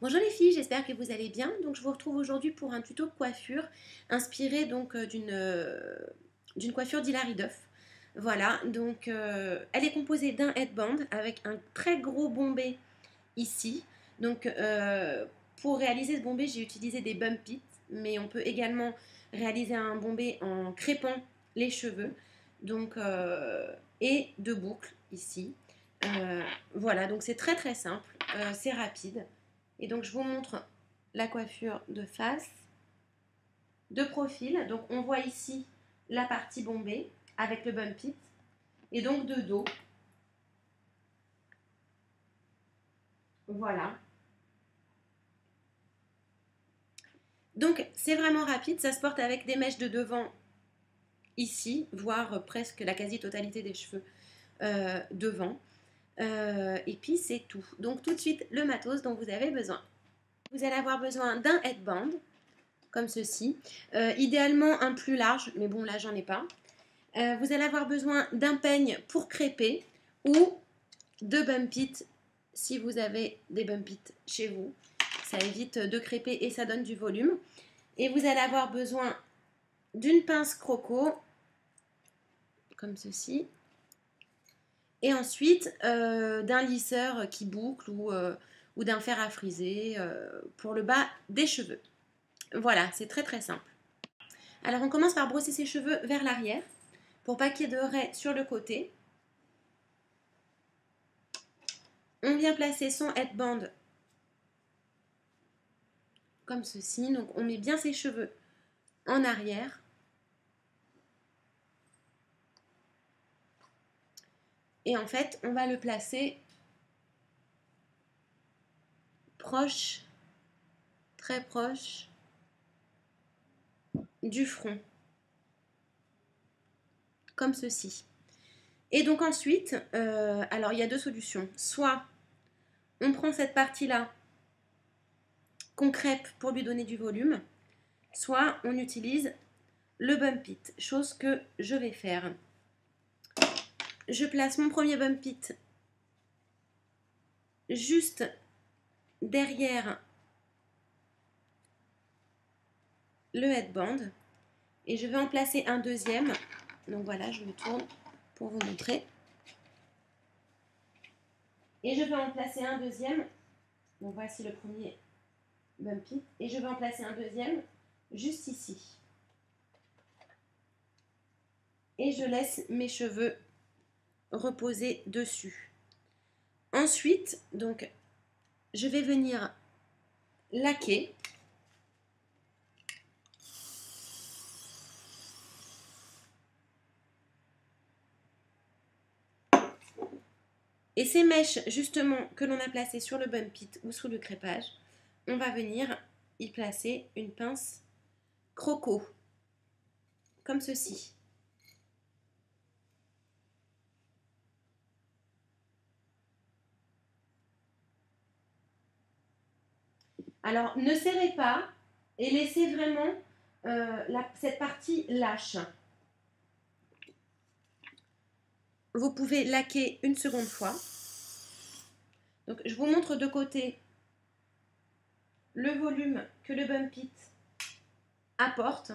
Bonjour les filles, j'espère que vous allez bien. Donc je vous retrouve aujourd'hui pour un tuto coiffure inspiré d'une coiffure d'Hilary Duff. Voilà, donc elle est composée d'un headband avec un très gros bombé ici. Donc pour réaliser ce bombé, j'ai utilisé des bump pits, mais on peut également réaliser un bombé en crépant les cheveux. Donc et deux boucles ici. Voilà, donc c'est très très simple, c'est rapide. Et donc je vous montre la coiffure de face, de profil. Donc on voit ici la partie bombée avec le bump it. Et donc de dos. Voilà. Donc c'est vraiment rapide, ça se porte avec des mèches de devant ici, voire presque la quasi-totalité des cheveux devant. Et puis c'est tout. Donc tout de suite le matos dont vous avez besoin. Vous allez avoir besoin d'un headband, comme ceci. Idéalement un plus large, mais bon là j'en ai pas. Vous allez avoir besoin d'un peigne pour crêper ou de bump it si vous avez des bump it chez vous. Ça évite de crêper et ça donne du volume. Et vous allez avoir besoin d'une pince croco, comme ceci. Et ensuite d'un lisseur qui boucle ou d'un fer à friser pour le bas des cheveux. Voilà, c'est très très simple. Alors on commence par brosser ses cheveux vers l'arrière pour pas qu'il y ait de raies sur le côté. On vient placer son headband comme ceci. Donc on met bien ses cheveux en arrière. Et en fait, on va le placer proche, très proche du front. Comme ceci. Et donc ensuite, alors il y a deux solutions. Soit on prend cette partie-là qu'on crêpe pour lui donner du volume, soit on utilise le bump it, chose que je vais faire. Je place mon premier bump it juste derrière le headband et je vais en placer un deuxième. Donc voilà, je me tourne pour vous montrer. Et je vais en placer un deuxième. Donc voici le premier bump it. Et je vais en placer un deuxième juste ici. Et je laisse mes cheveux reposer dessus. Ensuite, donc, je vais venir laquer. Et ces mèches, justement, que l'on a placées sur le bump it ou sous le crépage, on va venir y placer une pince croco, comme ceci. Alors, ne serrez pas et laissez vraiment cette partie lâche. Vous pouvez laquer une seconde fois. Donc, je vous montre de côté le volume que le bump it apporte.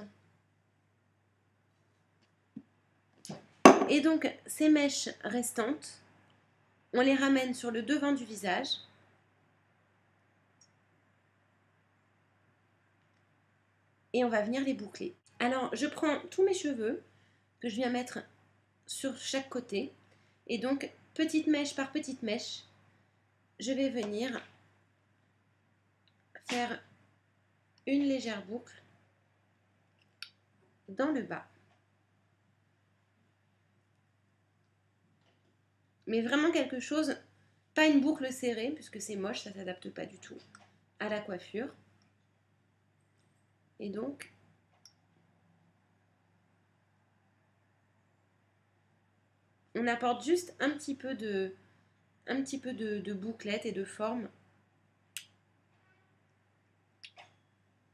Et donc, ces mèches restantes, on les ramène sur le devant du visage. Et on va venir les boucler. Alors, je prends tous mes cheveux que je viens mettre sur chaque côté. Et donc, petite mèche par petite mèche, je vais venir faire une légère boucle dans le bas. Mais vraiment quelque chose, pas une boucle serrée, puisque c'est moche, ça ne s'adapte pas du tout à la coiffure. Et donc, on apporte juste un petit peu de bouclette et de forme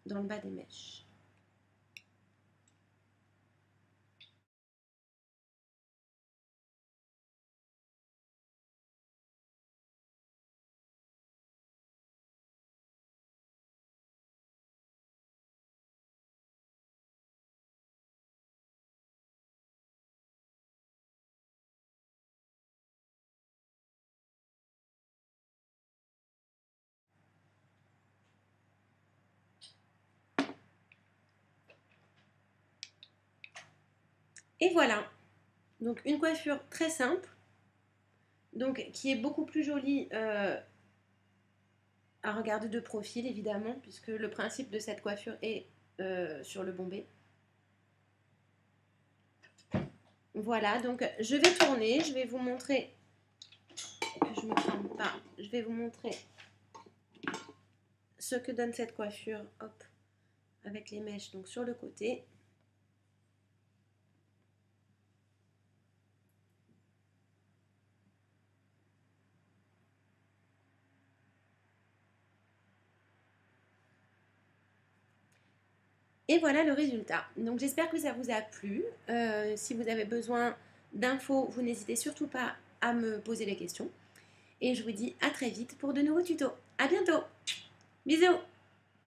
dans le bas des mèches. Et voilà, donc une coiffure très simple, donc qui est beaucoup plus jolie à regarder de profil évidemment, puisque le principe de cette coiffure est sur le bombé. Voilà, donc je vais tourner, je vais vous montrer, que je ne me trompe pas, je vais vous montrer ce que donne cette coiffure, hop, avec les mèches donc sur le côté. Et voilà le résultat. Donc j'espère que ça vous a plu. Si vous avez besoin d'infos, vous n'hésitez surtout pas à me poser les questions. Et je vous dis à très vite pour de nouveaux tutos. À bientôt. Bisous.